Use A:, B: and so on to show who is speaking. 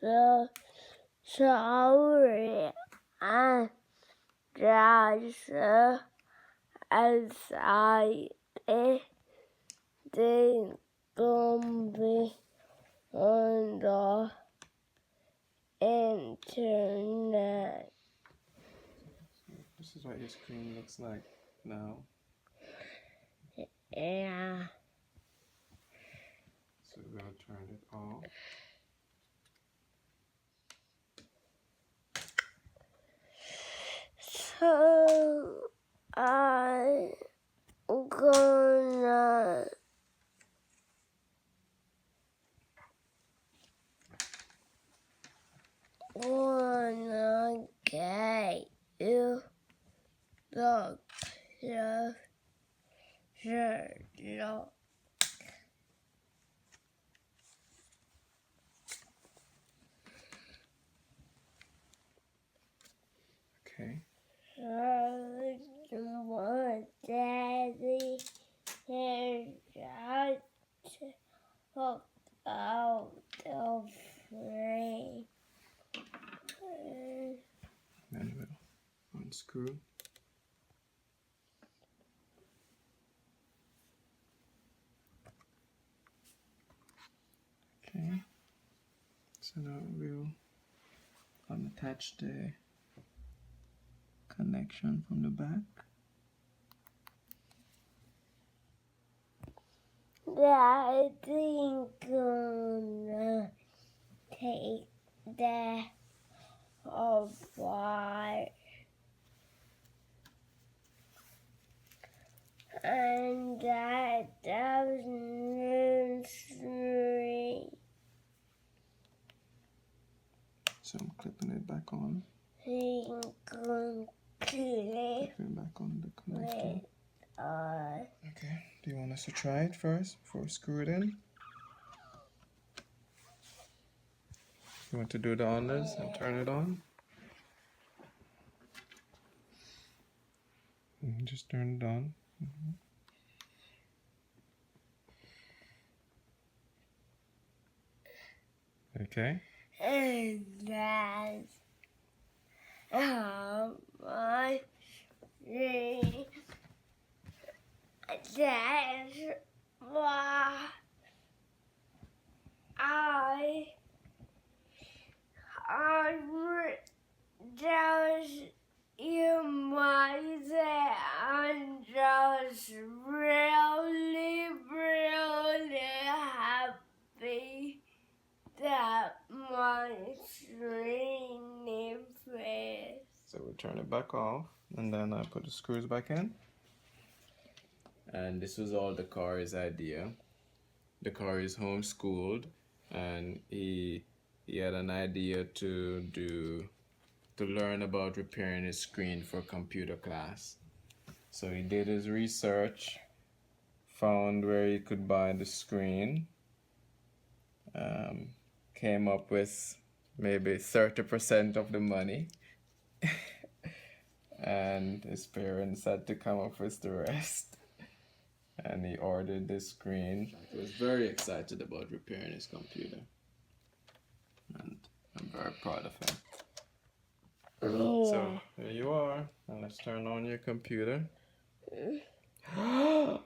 A: the sorry and just outside the zombie on the internet.
B: This is what your screen looks like now.
A: Yeah.
B: So we're going to turn it off.
A: So I'm gonna get you the shirt.
B: Okay.
A: Daddy has just hooked out the frame.
B: Then we'll unscrew. Okay. So now we'll unattach the connection from the back.
A: Daddy gonna take that apart and that doesn't string.
B: So I'm clipping it back on.
A: He can clip
B: Clipping back on the connector.
A: it on.
B: Okay. Do you want us to try it first before we screw it in? You want to do the honors and turn it on? Just turn it on. Okay.
A: And that's how my dream. That's why just you might say I'm just really happy that my screen is fixed.
B: So we turn it back off and then I put the screws back in. And this was all the Corey's idea. The Corey is homeschooled and he had an idea to learn about repairing his screen for computer class. So he did his research, found where he could buy the screen, came up with maybe 30% of the money, and his parents had to come up with the rest. And he ordered this screen. He was very excited about repairing his computer, and I'm very proud of him.
A: Yeah.
B: So there you are, and let's turn on your computer. Voila!